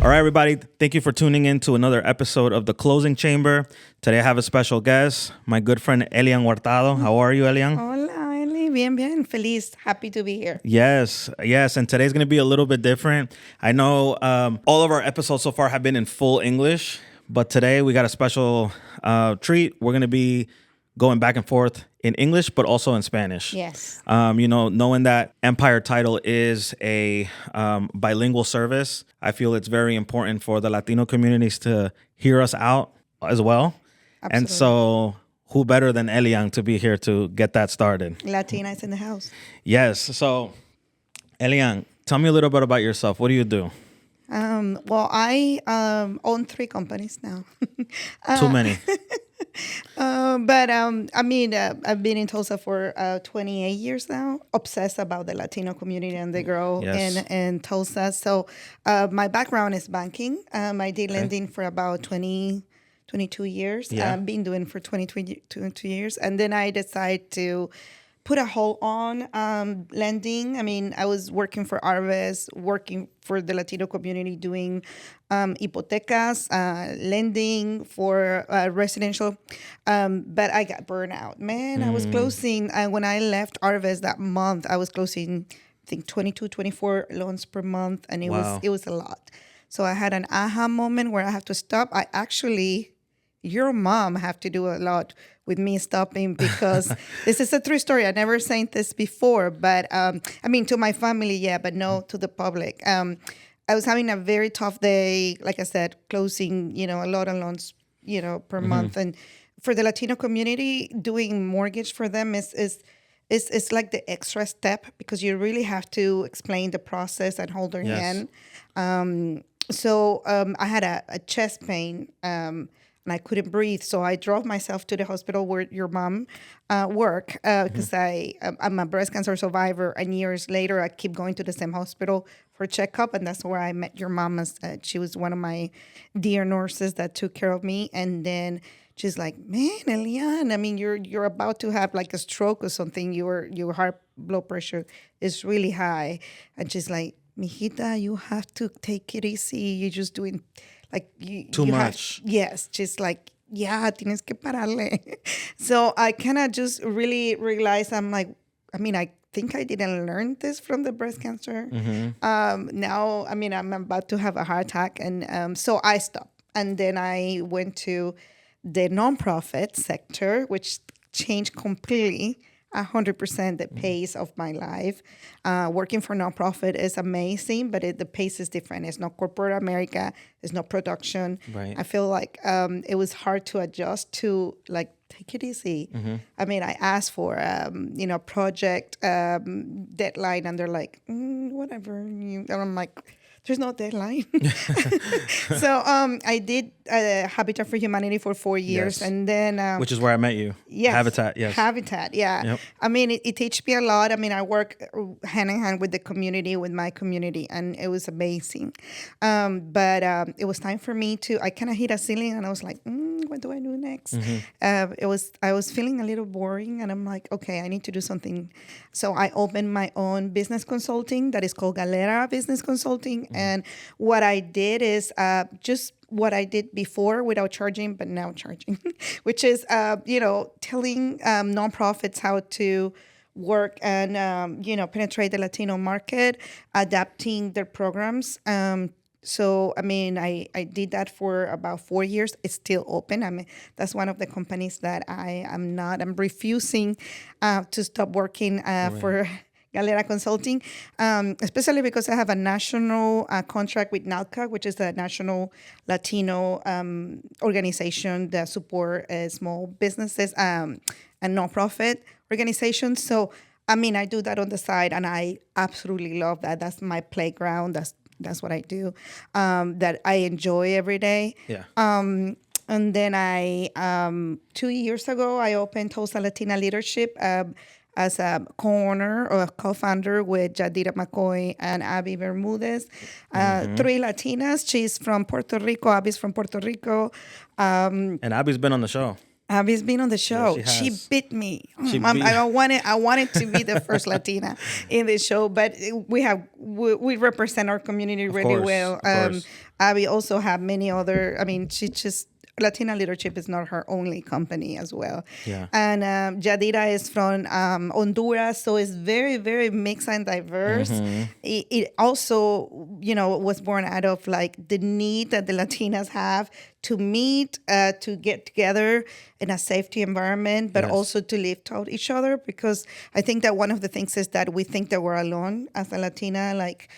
All right, everybody. Thank you for tuning in to another episode of The Closing Chamber. Today I have a special guest, my good friend Elian Hurtado. How are you, Elian? Hola, Eli. Bien. Feliz. Happy to be here. Yes. And today's going to be a little bit different. I know all of our episodes so far have been in full English, but today we got a special treat. We're going to be going back and forth in English, but also in Spanish. Yes. Knowing that Empire Title is a bilingual service, I feel it's very important for the Latino communities to hear us out as well. Absolutely. And so who better than Elian to be here to get that started? Latina is in the house. Yes. So, Elian, tell me a little bit about yourself. What do you do? Well, I own 3 companies now. Too many. But I've been in Tulsa for 28 years now, obsessed about the Latino community and the growth in Tulsa. So my background is banking. I did lending for about 22 years. Yeah. I've been doing for 22 years. And then I decided to put a hold on lending. I mean, I was working for Arves, working for the Latino community, doing hipotecas, lending for residential. But I got burned out. Man, I was closing. When I left Arves that month, I was closing, I think, 22, 24 loans per month. And it was a lot. So I had an aha moment where I have to stop. Your mom have to do a lot with me stopping because this is a true story. I never said this before, but to my family, yeah, but no to the public. I was having a very tough day, like I said, closing, a lot of loans, per month. And for the Latino community, doing mortgage for them is like the extra step because you really have to explain the process and hold their hand. So I had a chest pain. And I couldn't breathe. So I drove myself to the hospital where your mom worked because I'm a breast cancer survivor. And years later, I keep going to the same hospital for checkup. And that's where I met your mom. She was one of my dear nurses that took care of me. And then she's like, man, Elian, I mean, you're about to have like a stroke or something. Your heart blood pressure is really high. And she's like, mijita, you have to take it easy. You're just doing... Too much. Yes, just like, tienes que pararle. So I kind of just really realized I think I didn't learn this from the breast cancer. Now, I'm about to have a heart attack. And so I stopped. And then I went to the nonprofit sector, which changed completely 100% the pace of my life. Working for nonprofit is amazing, but the pace is different. It's not corporate America. There's no production. Right. I feel like it was hard to adjust to take it easy. I mean, I asked for project deadline, and they're like, whatever. And I'm like, there's no deadline. So I did Habitat for Humanity for 4 years. Yes. And then... which is where I met you. Yes. Habitat, yes. Habitat, yeah. Yep. I mean, it teach me a lot. I mean, I work hand in hand with the community, with my community, and it was amazing. But it was time for me I kind of hit a ceiling, and I was like, what do I do next? I was feeling a little boring, and I'm like, okay, I need to do something. So I opened my own business consulting that is called Galera Business Consulting. And what I did is just what I did before without charging, but now charging, which is, telling nonprofits how to work and, penetrate the Latino market, adapting their programs. So, I did that for about 4 years. It's still open. That's one of the companies that I'm refusing to stop working for Galera Consulting, especially because I have a national contract with NALCA, which is the National Latino organization that support small businesses and nonprofit organizations. So, I do that on the side, and I absolutely love that. That's my playground. That's what I do, that I enjoy every day. Yeah. And then 2 years ago, I opened Tulsa Latina Leadership as a co-owner or co-founder with Jadira McCoy and Abby Bermudez. 3 Latinas. She's from Puerto Rico. Abby's from Puerto Rico. And Abby's been on the show. Abby's been on the show. she She has. beat me. She beat- I wanted to be the first Latina in the show, but we represent our community really course, well. of course. Abby also have many other. I mean, she just Latina Leadership is not her only company as well. Yeah. And Jadira is from Honduras, so it's very, very mixed and diverse. It also, was born out of like the need that the Latinas have to meet, to get together in a safety environment, but Yes. also to lift out each other. Because I think that one of the things is that we think that we're alone as a Latina, like,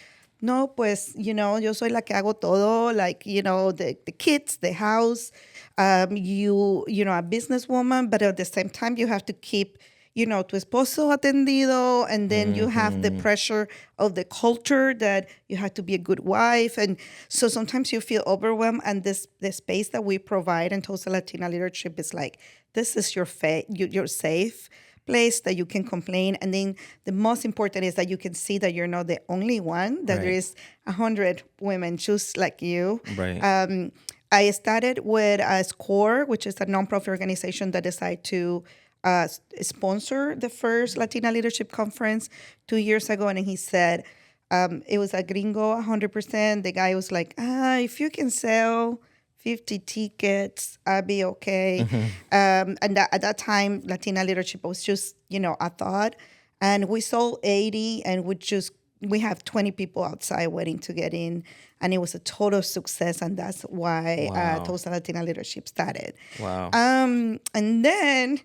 no, pues, yo soy la que hago todo, like, the kids, the house, a businesswoman, but at the same time, you have to keep, tu esposo atendido, and then you have the pressure of the culture that you have to be a good wife. And so sometimes you feel overwhelmed, and the space that we provide in Tulsa Latina Leadership is like, this is your safe place that you can complain. And then the most important is that you can see that you're not the only one, that Right. there is 100 women just like you. Right. I started with SCORE, which is a nonprofit organization that decided to sponsor the first Latina Leadership Conference 2 years ago. And he said, it was a gringo, 100%. The guy was like, if you can sell 50 tickets, I'll be okay. And at that time, Latina Leadership was just, a thought. And we sold 80, and we have 20 people outside waiting to get in. And it was a total success, and that's why Wow. Tulsa Latina Leadership started. Wow. And then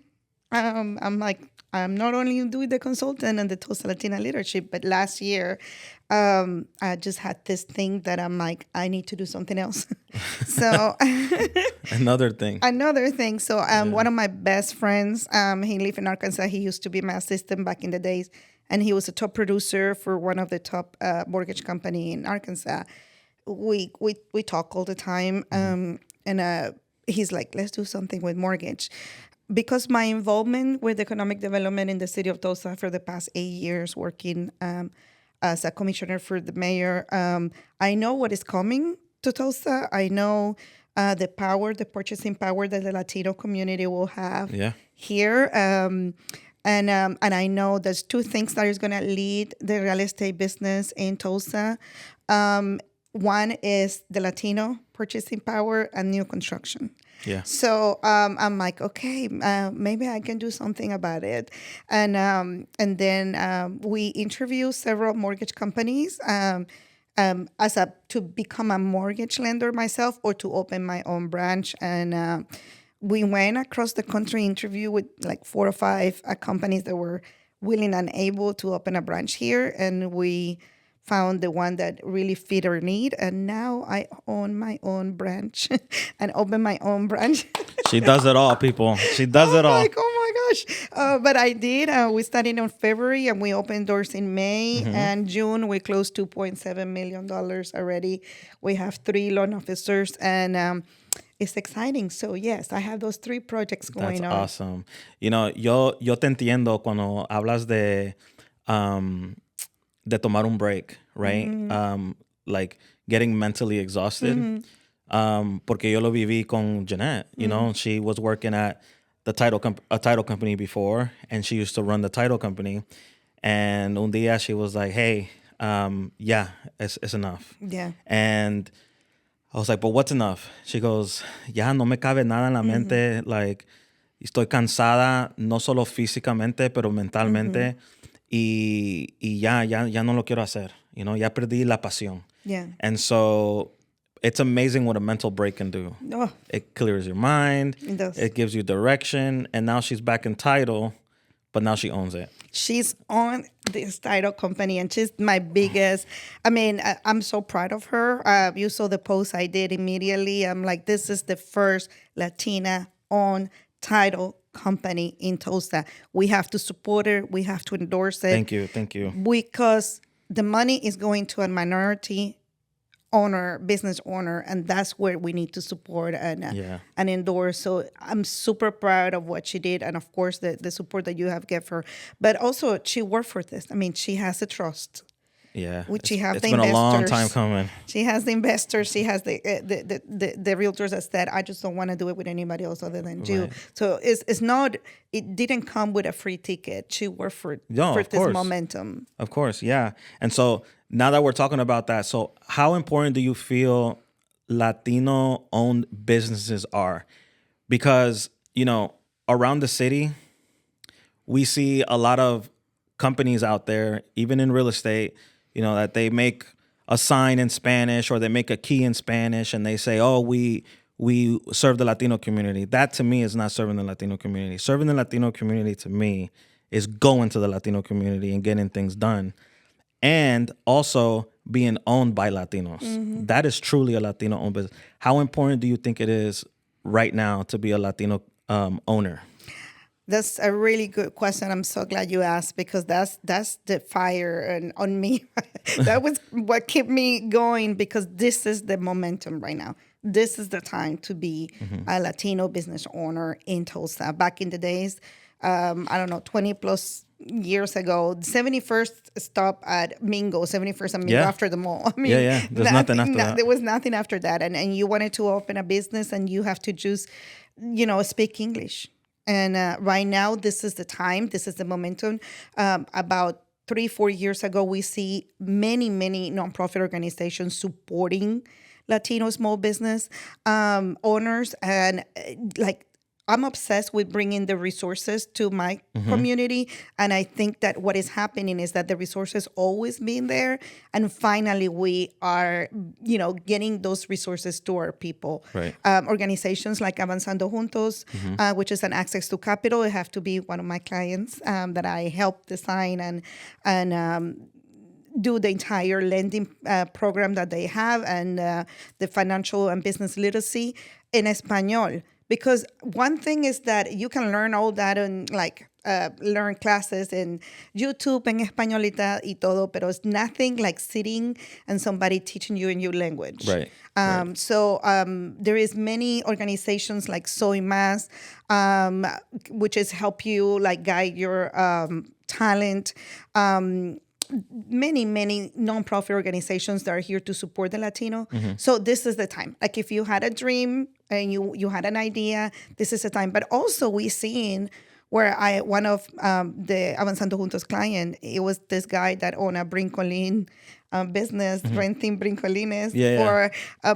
I'm like, I'm not only doing the consultant and the Tulsa Latina Leadership, but last year, I just had this thing that I'm like, I need to do something else. So Another thing. another thing. So one of my best friends, he lived in Arkansas. He used to be my assistant back in the days, and he was a top producer for one of the top mortgage company in Arkansas. We talk all the time, and he's like, let's do something with mortgage. Because my involvement with economic development in the city of Tulsa for the past 8 years, working as a commissioner for the mayor, I know what is coming to Tulsa. I know the purchasing power that the Latino community will have Yeah. here. And I know there's two things that is going to lead the real estate business in Tulsa. One is the Latino purchasing power and new construction. Yeah. So I'm like, okay, maybe I can do something about it. And then we interview several mortgage companies to become a mortgage lender myself, or to open my own branch. And we went across the country, interview with like 4 or 5 companies that were willing and able to open a branch here, and we found the one that really fit our need, and now I own my own branch and open my own branch. She does it all, people. She does it all. Like, oh my gosh. But I did. We started in February, and we opened doors in May. And June, we closed $2.7 million already. We have 3 loan officers, and it's exciting. So yes, I have those 3 projects going That's on. awesome. Yo te entiendo cuando hablas de tomar un break, right? Like getting mentally exhausted. Porque yo lo viví con Jeanette. She was working at a title company before, and she used to run the title company. And un día she was like, hey, yeah, it's enough. Yeah. And I was like, but what's enough? She goes, ya no me cabe nada en la mente. Like, estoy cansada, no solo físicamente, pero mentalmente. Y ya no lo quiero hacer. Ya perdí la pasión. Yeah. And so it's amazing what a mental break can do. Oh, It clears your mind. It does. It gives you direction. And now she's back in title, but now she owns it. she's on this title company, and she's my biggest. I mean, I'm so proud of her. You saw the post I did immediately. I'm like, this is the first Latina-owned title company in Tulsa. We have to support her. We have to endorse it. Thank you. Because the money is going to a minority business owner, and that's where we need to support and endorse. So I'm super proud of what she did, and of course the support that you have given her. But also, she worked for this. I mean, she has the trust. Yeah, Which she have it's the been a long investors. time coming. She has the investors. She has the realtors that said, I just don't want to do it with anybody else other than you. Right. So it's not. It didn't come with a free ticket. She worked for No, of this course. momentum. Of course, yeah. And so now that we're talking about that, so how important do you feel Latino-owned businesses are? Because, around the city, we see a lot of companies out there, even in real estate, that they make a sign in Spanish or they make a key in Spanish and they say, oh, we serve the Latino community. That to me is not serving the Latino community. Serving the Latino community to me is going to the Latino community and getting things done. And also being owned by Latinos. That is truly a Latino owned business. How important do you think it is right now to be a Latino owner? That's a really good question. I'm so glad you asked, because that's the fire on me. That was what kept me going, because this is the momentum right now. This is the time to be a Latino business owner in Tulsa. Back in the days, I don't know, 20 plus years ago, 71st stop at Mingo, 71st and Mingo after the mall. I mean, There's nothing after that. There was nothing after that. And you wanted to open a business and you have to just, speak English. And right now, this is the time. This is the momentum. About 3-4 years ago, we see many nonprofit organizations supporting Latino small business owners. And I'm obsessed with bringing the resources to my community. And I think that what is happening is that the resources always been there. And finally, we are, getting those resources to our people. Right. Organizations like Avanzando Juntos, which is an access to capital. It have to be one of my clients that I help design and do the entire lending program that they have, and the financial and business literacy in Espanol. Because one thing is that you can learn all that and learn classes in YouTube en españolita y todo, pero it's nothing like sitting and somebody teaching you in your language. Right. So there is many organizations like Soy Más, which is help you guide your talent. Many nonprofit organizations that are here to support the Latino. So this is the time. Like if you had a dream and you had an idea, this is the time. But also we seen where one of the Avanzando Juntos client, it was this guy that owned a brincolin business, renting brincolines for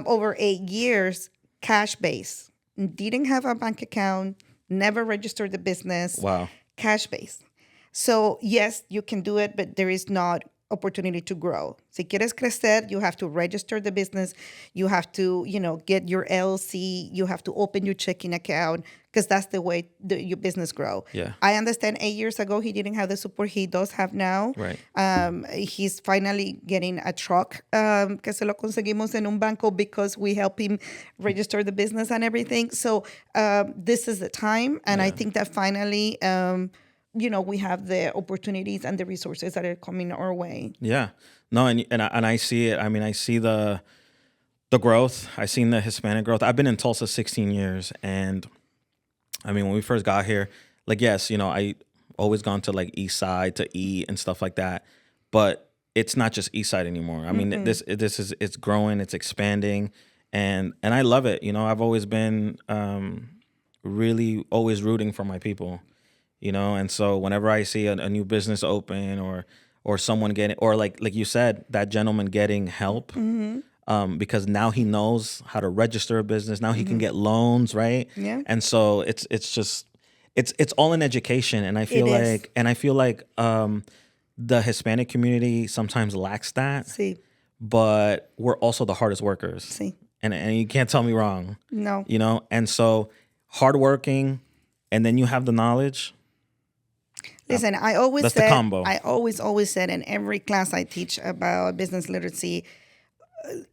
over 8 years, cash base. Didn't have a bank account, never registered the business. Wow. Cash base. So yes, you can do it, but there is not opportunity to grow. Si quieres crecer, you have to register the business. You have to, get your LLC. You have to open your checking account, because that's the way your business grow. Yeah. I understand 8 years ago, he didn't have the support he does have now. Right. He's finally getting a truck, que se lo conseguimos en un banco because we help him register the business and everything. So this is the time. And I think that finally, we have the opportunities and the resources that are coming our way. Yeah. No, and I see it. I mean, I see the growth. I seen the Hispanic growth. I've been in Tulsa 16 years, and I mean, when we first got here, yes, I always gone to East Side to eat and stuff like that, but it's not just East Side anymore. I mean, it's growing, it's expanding, and I love it. I've always been really always rooting for my people. And so whenever I see a new business open or someone getting, or like you said, that gentleman getting help, because now he knows how to register a business. Now he can get loans, right? Yeah. And so it's just it's all in education, and I feel like the Hispanic community sometimes lacks that. Sí. But we're also the hardest workers. Sí. And you can't tell me wrong. No. And so hardworking, and then you have the knowledge. Listen, I always That's said, the combo. I always said in every class I teach about business literacy,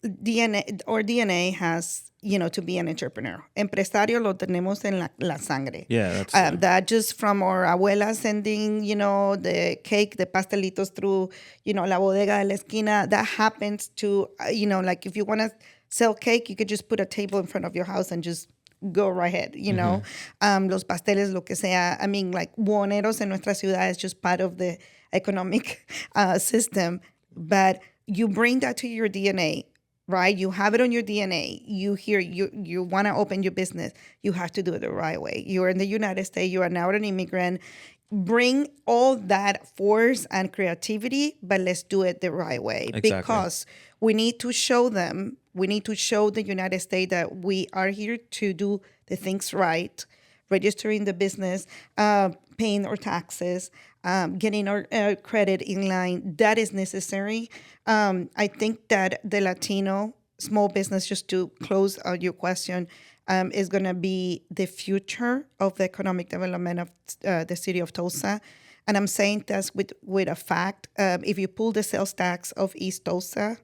DNA has, to be an entrepreneur. Empresario lo tenemos en la sangre. Yeah, that's that just from our abuela sending, the cake, the pastelitos through, la bodega de la esquina. That happens to, if you want to sell cake, you could just put a table in front of your house and just go right ahead, los pasteles, lo que sea. I mean, buhoneros en nuestra ciudad is just part of the economic system. but you bring that to your DNA, right? You have it on your DNA. You want to open your business. You have to do it the right way. You're in the United States. You are now an immigrant. Bring all that force and creativity, but let's do it the right way. Exactly. Because we need to show them, we need to show the United States that we are here to do the things right, registering the business, paying our taxes, getting our credit in line. That is necessary. I think that the Latino small business, just to close out your question, is going to be the future of the economic development of the city of Tulsa. And I'm saying this with a fact. If you pull the sales tax of East Tulsa,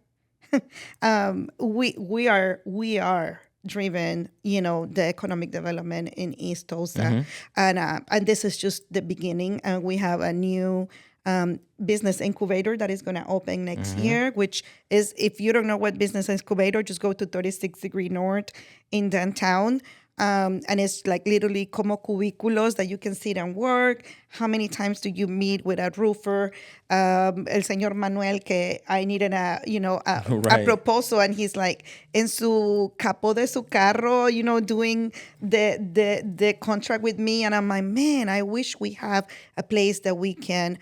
we are driven, the economic development in East Tulsa, and this is just the beginning. And we have a new business incubator that is going to open next year, which is, if you don't know what business incubator, just go to 36 Degree North in downtown. And it's like literally como cubículos that you can sit and work. How many times do you meet with a roofer? El señor Manuel, que I needed a Right. proposal, and he's like en su capo de su carro, doing the contract with me. And I'm like, man, I wish we have a place that we can,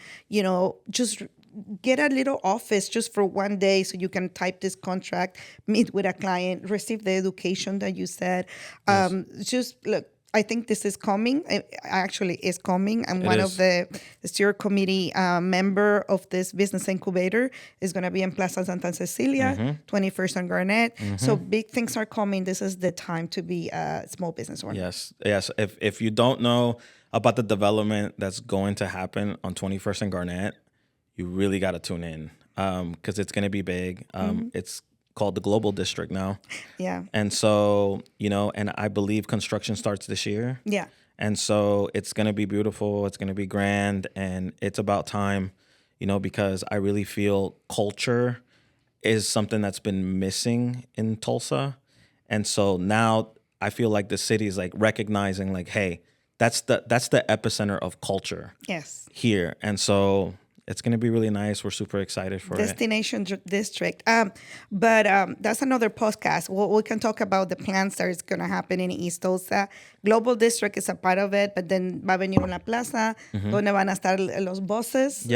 just get a little office just for one day so you can type this contract, meet with a client, receive the education that you said. Just look, I think this is coming. It actually is coming. I'm one of the steering committee member of this business incubator. Is going to be in Plaza Santa Cecilia, 21st and Garnett. So big things are coming. This is the time to be a small business owner. Yes. If you don't know about the development that's going to happen on 21st and Garnett, you really got to tune in because it's going to be big. It's called the Global District now. Yeah. And so, and I believe construction starts this year. Yeah. And so it's going to be beautiful. It's going to be grand. And it's about time, because I really feel culture is something that's been missing in Tulsa. And so now I feel like the city is like recognizing like, hey, that's the epicenter of culture. Yes. Here. And so it's going to be really nice. We're super excited for Destination District. But that's another podcast. We can talk about the plans that is going to happen in East Tulsa. Global District is a part of it, but then va a venir una plaza donde van a estar los buses.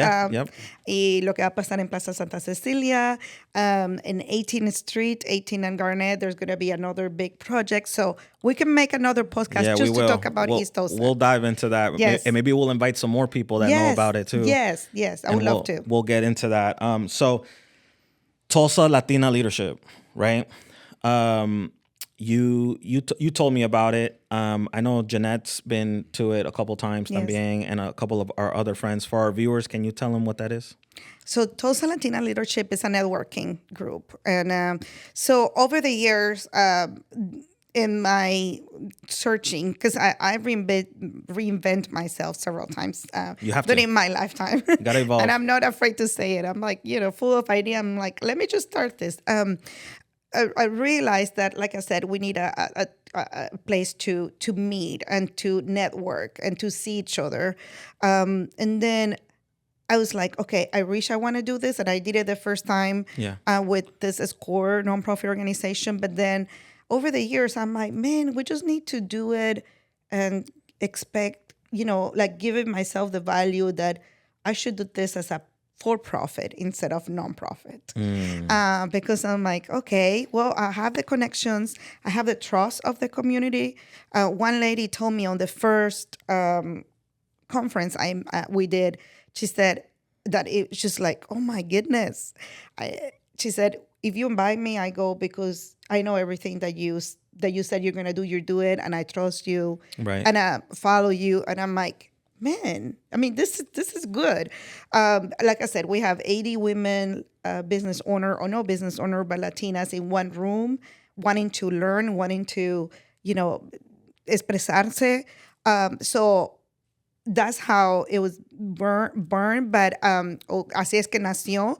Y lo que va a pasar en Plaza Santa Cecilia. In 18th Street, 18 and Garnett, there's going to be another big project. So we can make another podcast just to talk about East Tulsa. We'll dive into that. Yes. And maybe we'll invite some more people that know about it too. Yes. I would love to. We'll get into that. So Tulsa Latina leadership, right? You told me about it. I know Jeanette's been to it a couple times, también, and a couple of our other friends. For our viewers, can you tell them what that is? So Tulsa Latina Leadership is a networking group. And so over the years, in my searching, because I reinvent myself several times you have during my lifetime. Gotta evolve. And I'm not afraid to say it. I'm like, full of idea. I'm like, let me just start this. I realized that, like I said, we need a place to meet and to network and to see each other. And then I was like, okay, I wish I want to do this. And I did it the first time with this SCORE nonprofit organization. But then over the years, I'm like, man, we just need to do it and expect, like giving myself the value that I should do this as a for-profit instead of non-profit. Because I'm like, okay, well, I have the connections. I have the trust of the community. One lady told me on the first conference we did, she said that it was just like, oh my goodness. She said, if you invite me, I go because I know everything that you said you're going to do, you do it, and I trust you. Right. And I follow you. And I'm like, man, I mean, this is good. Like I said, we have 80 women, business owner or no business owner, but Latinas in one room, wanting to learn, wanting to, expresarse. So that's how it was born, but así es que nació.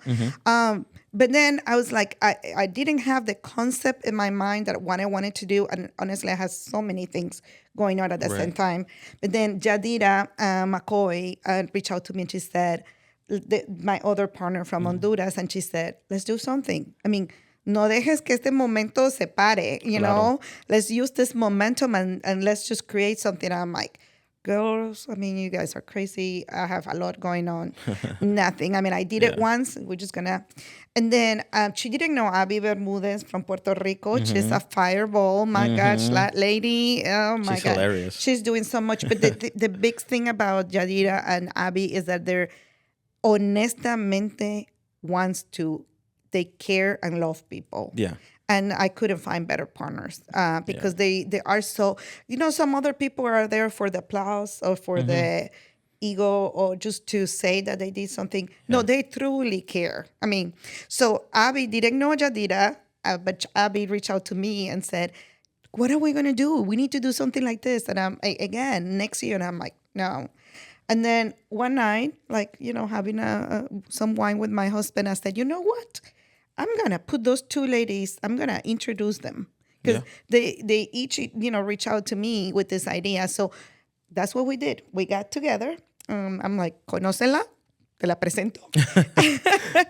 But then I was like, I didn't have the concept in my mind that what I wanted to do. And honestly, I had so many things going on at the same time. But then Jadira McCoy reached out to me and she said, my other partner from Honduras, and she said, let's do something. I mean, no dejes que este momento se pare, you know? Let's use this momentum and let's just create something. I'm like, girls, I mean, you guys are crazy. I have a lot going on. Nothing. I mean, I did it once. We're just going to. And then she didn't know Abby Bermudez from Puerto Rico. She's a fireball. My gosh, that lady. Oh, my She's God. hilarious. She's doing so much. But the big thing about Yadira and Abby is that they're honestamente wants to take care and love people. Yeah. And I couldn't find better partners because they are so, some other people are there for the applause or for the ego or just to say that they did something. No, they truly care. I mean, so Abby didn't know Yadira, but Abby reached out to me and said, what are we going to do? We need to do something like this. And I'm, again, next year, and I'm like, no. And then one night, like, having some wine with my husband, I said, you know what? I'm going to put those two ladies, I'm going to introduce them. Because they each, reach out to me with this idea. So that's what we did. We got together. I'm like, conócela, te la presento.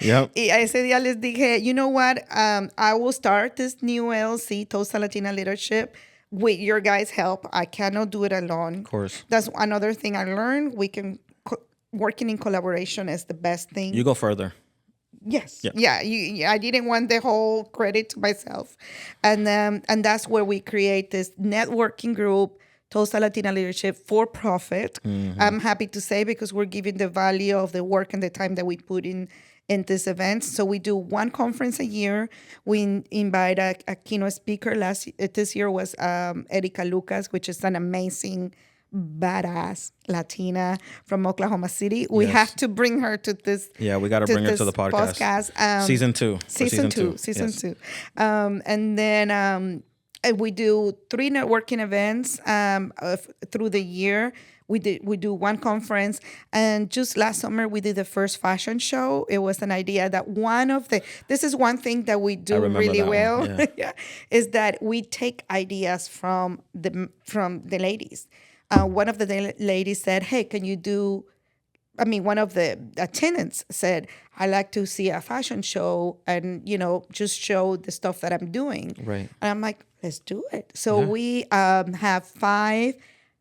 Yep. Y a ese día les dije, you know what? I will start this new LLC, Tosa Latina Leadership, with your guys' help. I cannot do it alone. Of course. That's another thing I learned. Working in collaboration is the best thing. You go further. Yes. Yeah. I didn't want the whole credit to myself. And that's where we create this networking group, Tosa Latina Leadership, for profit. I'm happy to say, because we're giving the value of the work and the time that we put in this event. So we do one conference a year. We invite a keynote speaker. This year was Erika Lucas, which is an amazing badass Latina from Oklahoma City. We have to bring her to this. Yeah, we got to bring her to the podcast. Season two. Season two. And then we do 3 networking events through the year. We do one conference, and just last summer we did the first fashion show. It was an idea that this is one thing that we do really well, is that we take ideas from the ladies. One of the ladies said, hey, can you do, one of the attendants said, I like to see a fashion show and, just show the stuff that I'm doing. Right. And I'm like, let's do it. So we have 5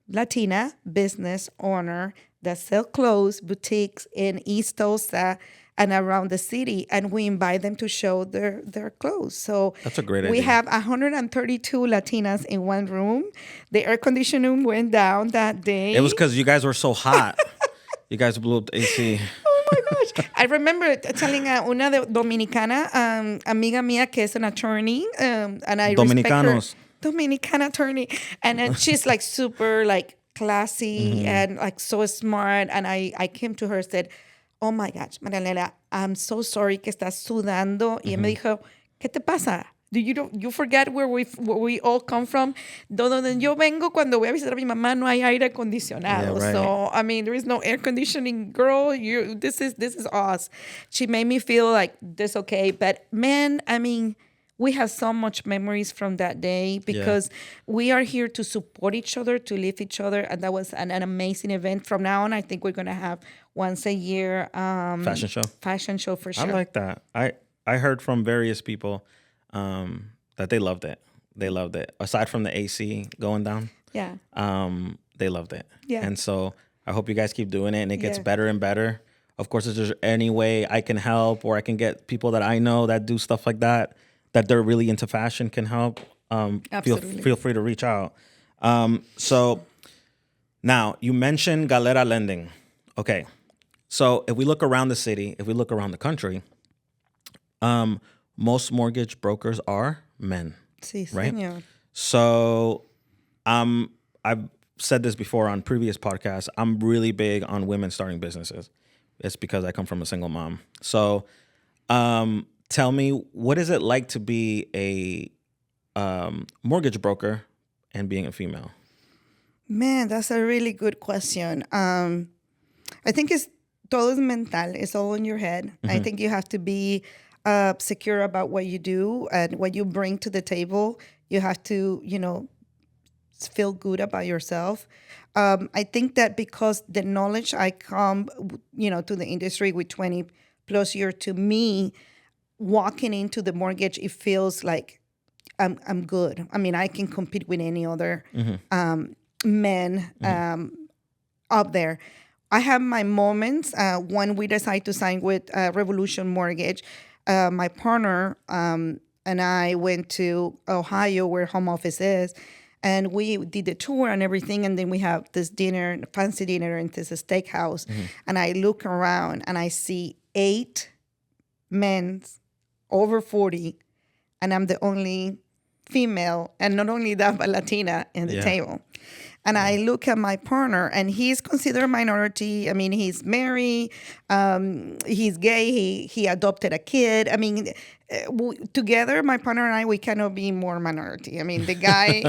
Latina business owner that sell clothes, boutiques in East Tulsa and around the city, and we invite them to show their clothes. So that's a great idea. We have 132 Latinas in one room. The air conditioning went down that day. It was because you guys were so hot. You guys blew up the AC. Oh my gosh. I remember telling una dominicana, amiga mía que es an attorney, and I respect her. Dominican attorney. And then she's like super like classy and like so smart. And I came to her and said, oh my gosh, Marianela, I'm so sorry que estás sudando. Y ella me dijo, ¿qué te pasa? You forget where we all come from? Donde yo vengo cuando voy a visitar a mi mamá no hay aire acondicionado. Yeah, right. So, there is no air conditioning. Girl, this is us. She made me feel like this okay. But man, we have so much memories from that day because we are here to support each other, to lift each other. And that was an amazing event. From now on, I think we're going to have once a year fashion show. Fashion show for sure. I like that. I heard from various people that they loved it. They loved it. Aside from the AC going down. Yeah. They loved it. Yeah. And so I hope you guys keep doing it and it gets better and better. Of course, if there's any way I can help or I can get people that I know that do stuff like that they're really into fashion can help, feel free to reach out. So now you mentioned Galera Lending. Okay. So if we look around the city, if we look around the country, most mortgage brokers are men, Sí, right? Señor. So I've said this before on previous podcasts. I'm really big on women starting businesses. It's because I come from a single mom. So tell me, what is it like to be a mortgage broker and being a female? Man, that's a really good question. I think todo es mental. It's all in your head. I think you have to be secure about what you do and what you bring to the table. You have to, feel good about yourself. I think that because the knowledge I come, to the industry with 20 plus years, to me, walking into the mortgage, it feels like I'm good. I mean, I can compete with any other men up there. I have my moments when we decide to sign with Revolution Mortgage. My partner and I went to Ohio, where home office is, and we did the tour and everything. And then we have this dinner, fancy dinner, in this steakhouse. And I look around and I see 8 men over 40, and I'm the only female, and not only that, but Latina in the table. And I look at my partner, and he's considered a minority. I mean, he's married, he's gay, he adopted a kid. I mean, together, my partner and I, we cannot be more minority. I mean, the guy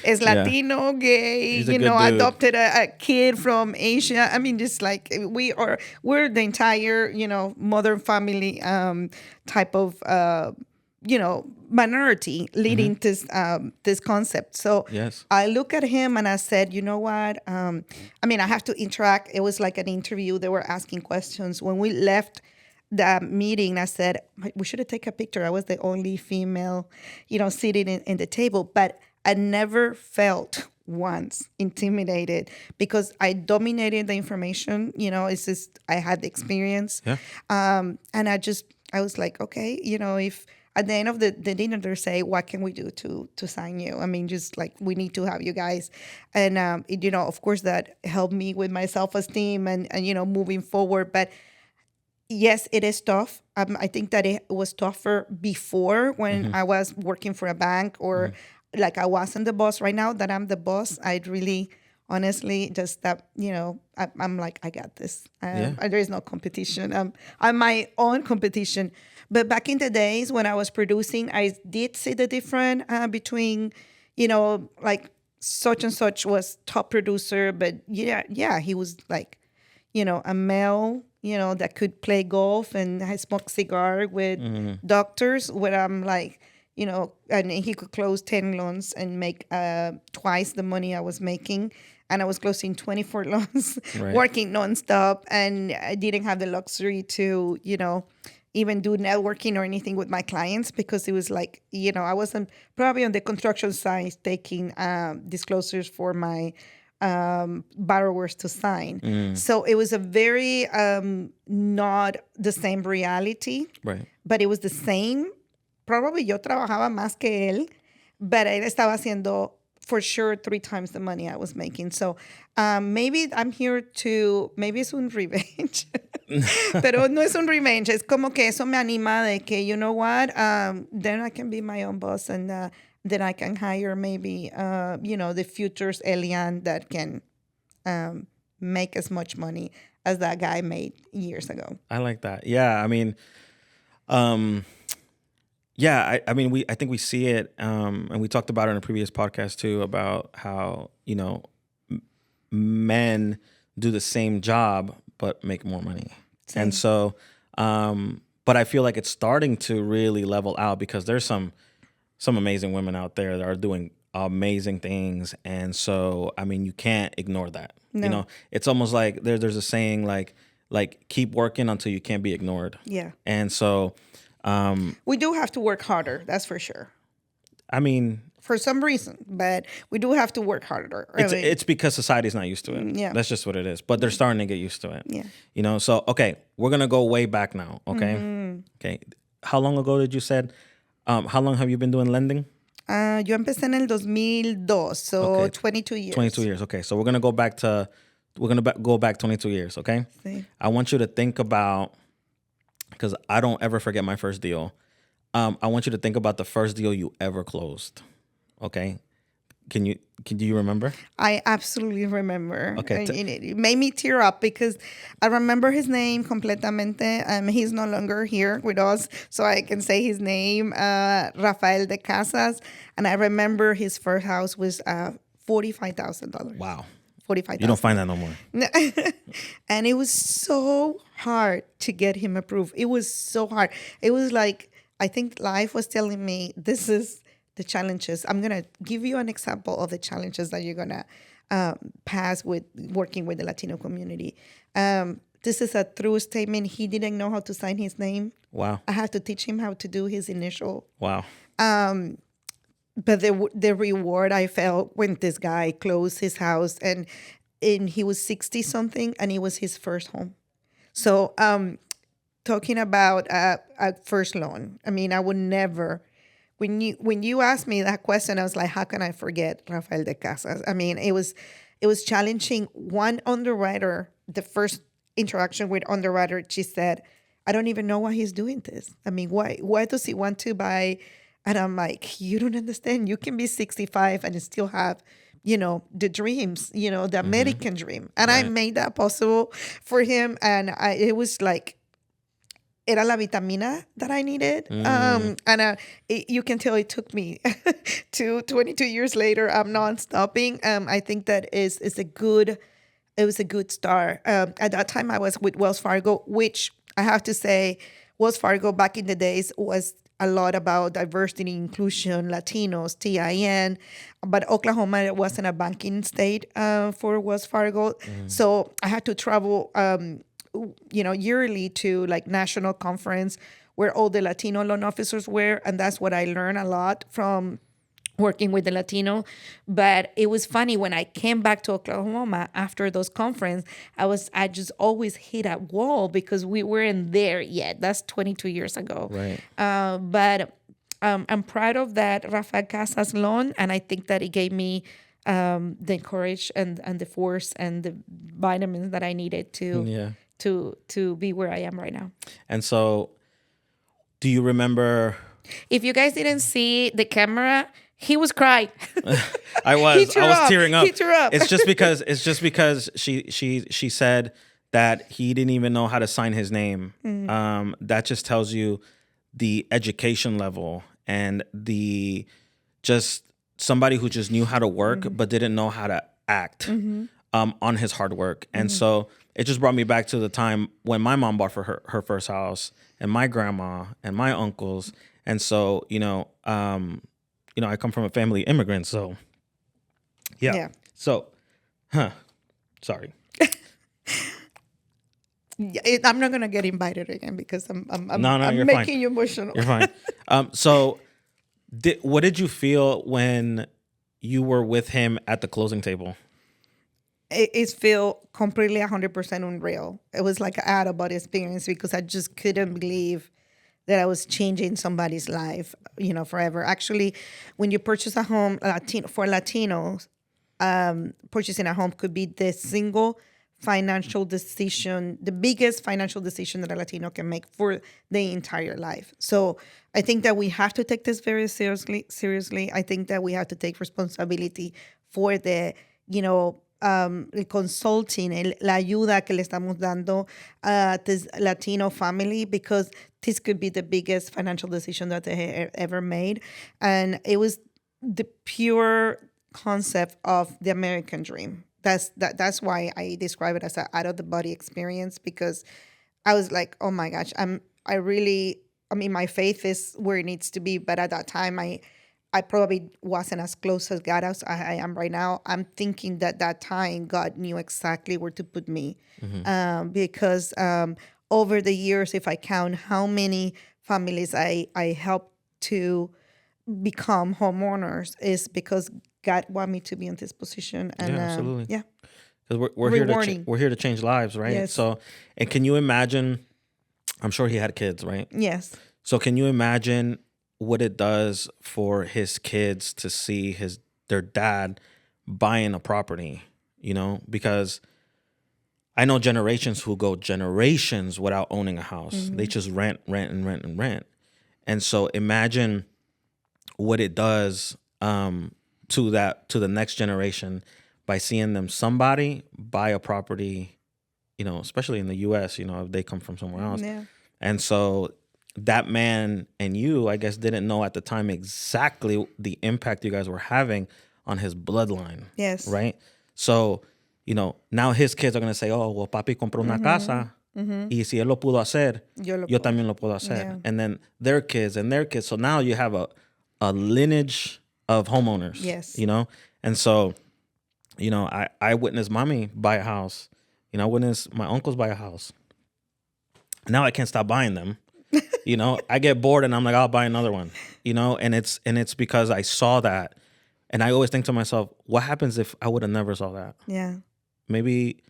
is Latino, gay, He's a good dude. adopted a kid from Asia. I mean, just like we're the entire, modern family type of minority leading this concept. So yes. I look at him and I said, you know what? I have to interact. It was like an interview. They were asking questions. When we left the meeting, I said, we should have taken a picture. I was the only female, sitting in the table. But I never felt once intimidated because I dominated the information. It's just I had the experience. Yeah. And I was like, okay, if at the end of the dinner, they say, what can we do to sign you? I mean, just like, we need to have you guys. And, of course, that helped me with my self-esteem and moving forward. But yes, it is tough. I think that it was tougher before when I was working for a bank or like I wasn't the boss. Right now that I'm the boss, I'd really, honestly, just that, I'm like, I got this. There is no competition. I'm my own competition. But back in the days when I was producing, I did see the difference between, like such and such was top producer. But yeah, he was like, a male, that could play golf and smoke cigar with doctors, where I'm like, and he could close 10 loans and make twice the money I was making. And I was closing 24 loans, working nonstop. And I didn't have the luxury to, even do networking or anything with my clients, because it was like, I wasn't probably on the construction side taking disclosures for my borrowers to sign. So it was a very not the same reality, but it was the same. Probably yo trabajaba más que él, but él estaba haciendo for sure 3 times the money I was making. So maybe I'm here to, maybe es un revenge. Pero no es un revenge. Es como que eso me anima de que, you know what, then I can be my own boss, and then I can hire maybe, the future's Elian that can make as much money as that guy made years ago. I like that. Yeah, I mean, I think we see it, and we talked about it in a previous podcast too, about how, men do the same job but make more money. Same. And so, but I feel like it's starting to really level out, because there's some amazing women out there that are doing amazing things. And so, I mean, you can't ignore that. No. It's almost like there's a saying like keep working until you can't be ignored. Yeah. And so, we do have to work harder. That's for sure. I mean, for some reason, but we do have to work harder. It's because society's not used to it. Yeah. That's just what it is. But they're starting to get used to it. Yeah. So, okay, we're going to go way back now, okay? Okay. How long ago did you said, how long have you been doing lending? Yo empecé en el 2002, so 22 years. 22 years, okay. So we're going to go back 22 years, okay? Sí. I want you to think about, because I don't ever forget my first deal. I want you to think about the first deal you ever closed. Okay, do you remember? I absolutely remember. Okay, it made me tear up because I remember his name completamente. He's no longer here with us, so I can say his name, Rafael de Casas. And I remember his first house was $45,000. Wow. 45,000. You don't find that no more. And it was so hard to get him approved. It was so hard. It was like, I think life was telling me, this is the challenges. I'm gonna give you an example of the challenges that you're gonna pass with working with the Latino community. This is a true statement. He didn't know how to sign his name. Wow. I had to teach him how to do his initial. Wow. But the reward I felt when this guy closed his house and he was 60 something and it was his first home. So talking about a first loan, I mean, I would never. When you asked me that question, I was like, how can I forget Rafael de Casas? I mean, it was challenging. One underwriter, the first interaction with underwriter, she said, I don't even know why he's doing this. I mean, why does he want to buy? And I'm like, you don't understand. You can be 65 and still have, the dreams, the American dream. And I made that possible for him. And it was like, era la vitamina that I needed. You can tell it took me to 22 years later. I'm not stopping. I think that it was a good start. At that time, I was with Wells Fargo, which I have to say, Wells Fargo back in the days was a lot about diversity, inclusion, Latinos, TIN. But Oklahoma wasn't a banking state for Wells Fargo. So I had to travel yearly to like national conference where all the Latino loan officers were. And that's what I learned a lot from working with the Latino. But it was funny when I came back to Oklahoma after those conferences, I just always hit a wall because we weren't there yet. That's 22 years ago. Right. But I'm proud of that Rafael Casas loan. And I think that it gave me the courage and the force and the vitamins that I needed to be where I am right now. And so, do you remember? If you guys didn't see the camera, he was crying. I was tearing up. He threw up. It's just because she said that he didn't even know how to sign his name. That just tells you the education level and the just somebody who just knew how to work but didn't know how to act on his hard work. And so it just brought me back to the time when my mom bought for her first house, and my grandma and my uncles. And so, I come from a family of immigrants. So, yeah. So, sorry. I'm not gonna get invited again because I'm you're making fine. you emotional. You're fine. So, what did you feel when you were with him at the closing table? It felt completely 100% unreal. It was like an out-of-body experience because I just couldn't believe that I was changing somebody's life, forever. Actually, when you purchase a home for Latinos, purchasing a home could be the single financial decision, the biggest financial decision that a Latino can make for the entire life. So I think that we have to take this very seriously. I think that we have to take responsibility for the, el consulting, la ayuda que le estamos dando this Latino family, because this could be the biggest financial decision that they ever made. And it was the pure concept of the American dream. That's why I describe it as an out-of-the-body experience, because I was like, oh my gosh, my faith is where it needs to be. But at that time, I probably wasn't as close as God as I am right now. I'm thinking that time God knew exactly where to put me. Because over the years, if I count how many families I helped to become homeowners, is because God wanted me to be in this position. And, absolutely. Yeah. Because we're here to change lives, right? Yes. So, and can you imagine, I'm sure he had kids, right? Yes. So can you imagine what it does for his kids to see their dad buying a property, because I know generations who go generations without owning a house. They just rent. And so imagine what it does to the next generation by seeing somebody buy a property, especially in the US, if they come from somewhere else. Yeah. And so that man and you, I guess, didn't know at the time exactly the impact you guys were having on his bloodline. Yes. Right? So, now his kids are going to say, oh, well, papi compró una casa. Y si él lo pudo hacer, yo también lo puedo hacer. Yeah. And then their kids and their kids. So now you have a a lineage of homeowners. Yes. You know, and so, I witnessed mommy buy a house. I witnessed my uncles buy a house. Now I can't stop buying them. I get bored and I'm like, I'll buy another one. And it's because I saw that, and I always think to myself, what happens if I would have never saw that? Yeah. Maybe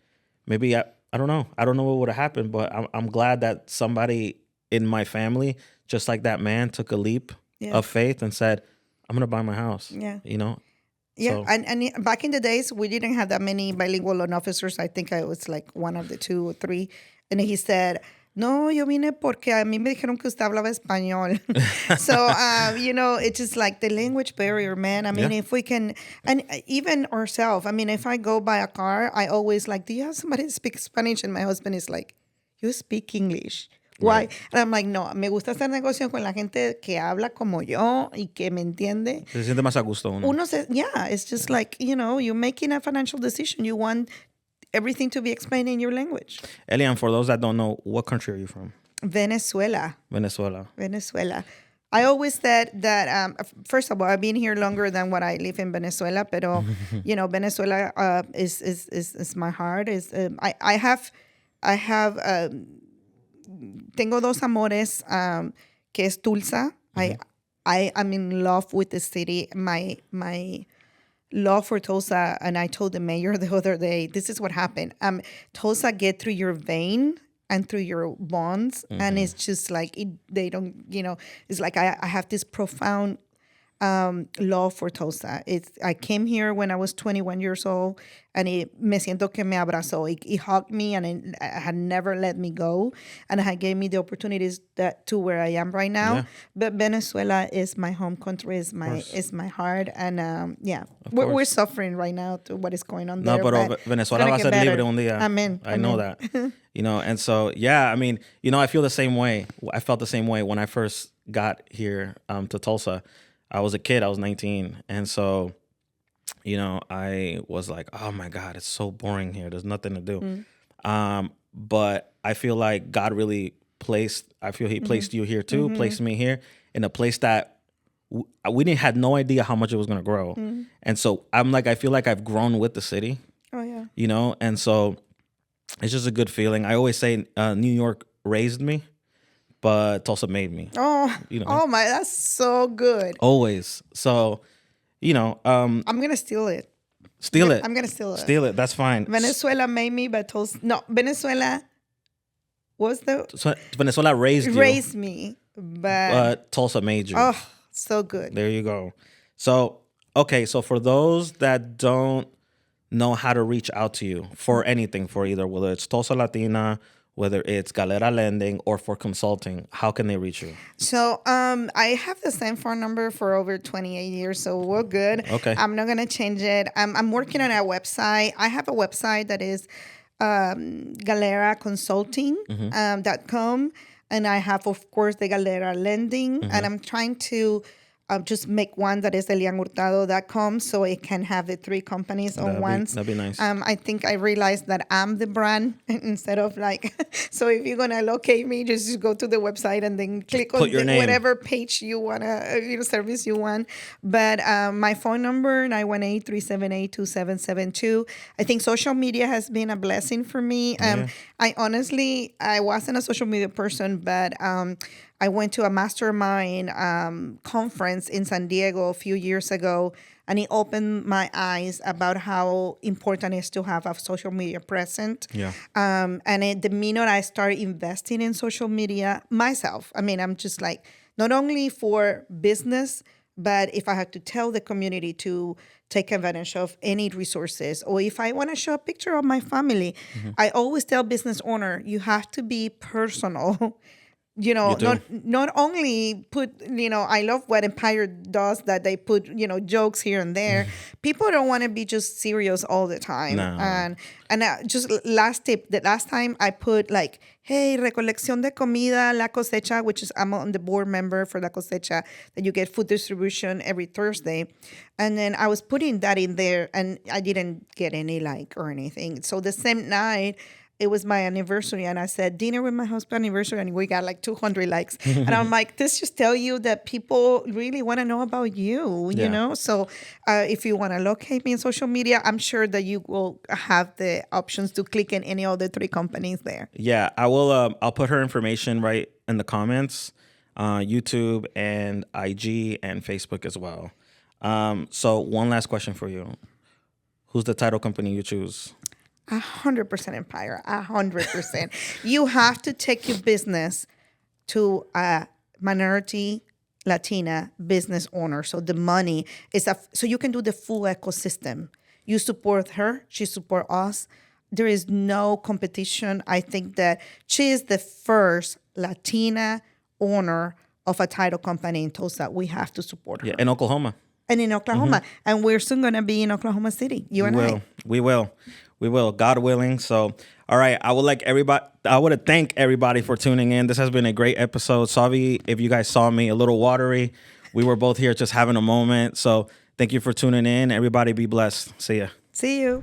I don't know. I don't know what would have happened, but I'm glad that somebody in my family, just like that man, took a leap of faith and said, I'm gonna buy my house. Yeah. Yeah, so. and back in the days, we didn't have that many bilingual loan officers. I think I was like one of the 2 or 3. And he said, no, yo vine porque a mí me dijeron que usted hablaba español. So, it's just like the language barrier, man. I mean, if we can, and even ourselves, I mean, if I go buy a car, I always like, do you have somebody that speaks Spanish? And my husband is like, you speak English. Why? Right. And I'm like, no, me gusta hacer negocio con la gente que habla como yo y que me entiende. Se siente más a gusto uno. It's just like, you're making a financial decision. You want everything to be explained in your language. Elian, for those that don't know, what country are you from? Venezuela. Venezuela. I always said that, first of all, I've been here longer than what I live in Venezuela, pero, Venezuela is my heart. I have tengo 2 amores, que es Tulsa. Mm-hmm. I am in love with the city. My love for Tulsa, and I told the mayor the other day, this is what happened. Tulsa get through your vein and through your bones, and it's just like they don't, it's like I have this profound love for Tulsa. I came here when I was 21 years old, and me siento que me abrazó. It hugged me, and it had never let me go, and it gave me the opportunities to where I am right now. Yeah. But Venezuela is my home country, is my heart, and we're suffering right now to what is going on there. No, pero Venezuela va a ser libre un día. Amen. I know that. And so I mean, I feel the same way. I felt the same way when I first got here to Tulsa. I was a kid. I was 19. And so, I was like, oh, my God, it's so boring here. There's nothing to do. But I feel like God really he placed you here too, placed me here in a place that we had no idea how much it was going to grow. And so I feel like I've grown with the city. Oh, yeah. And so it's just a good feeling. I always say New York raised me, but Tulsa made me. Oh, oh my, that's so good. Always. So, I'm going to steal it. Steal it. I'm going to steal it. Steal it. That's fine. Venezuela made me, but Tulsa, no, Venezuela Venezuela raised you. Raised me, but Tulsa made you. Oh, so good. There you go. So, okay. So for those that don't know how to reach out to you for anything, for either, whether it's Tulsa Latina, whether it's Galera Lending, or for consulting, how can they reach you? So I have the same phone number for over 28 years, so we're good. Okay. I'm not going to change it. I'm working on a website. I have a website that is galeraconsulting.com. And I have, of course, the Galera Lending. And I'm trying to just make one that is elianhurtado.com so it can have the 3 companies on once. That'd be nice. I think I realized that I'm the brand instead of so if you're going to locate me, just go to the website and then click on whatever page you want to, service you want. But my phone number, 918-378-2772. I think social media has been a blessing for me. I wasn't a social media person, but I went to a mastermind conference in San Diego a few years ago, and it opened my eyes about how important it is to have a social media present. Yeah. The minute I started investing in social media myself, I'm just like, not only for business, but if I had to tell the community to take advantage of any resources, or if I want to show a picture of my family, I always tell business owner, you have to be personal. Not only put, I love what Empire does, that they put, jokes here and there. People don't want to be just serious all the time. No. And just last tip, the last time I put hey, recolección de comida, La Cosecha, which is, I'm on the board member for La Cosecha, that you get food distribution every Thursday. And then I was putting that in there, and I didn't get any or anything. So the same night, it was my anniversary, and I said dinner with my husband anniversary, and we got like 200 likes. And I'm like, this just tell you that people really want to know about you, you Yeah. know? So if you want to locate me in social media, I'm sure that you will have the options to click in any of the 3 companies there. Yeah, I will. I'll put her information right in the comments, YouTube and IG and Facebook as well. So one last question for you: who's the title company you choose? 100% Empire, 100%. You have to take your business to a minority Latina business owner. So the money is so you can do the full ecosystem. You support her, she support us. There is no competition. I think that she is the first Latina owner of a title company in Tulsa. We have to support her. Yeah, in Oklahoma. And in Oklahoma. And we're soon going to be in Oklahoma City. You and I. We will, God willing. So, all right. I would to thank everybody for tuning in. This has been a great episode. Sorry if you guys saw me a little watery. We were both here just having a moment. So thank you for tuning in. Everybody be blessed. See ya. See you.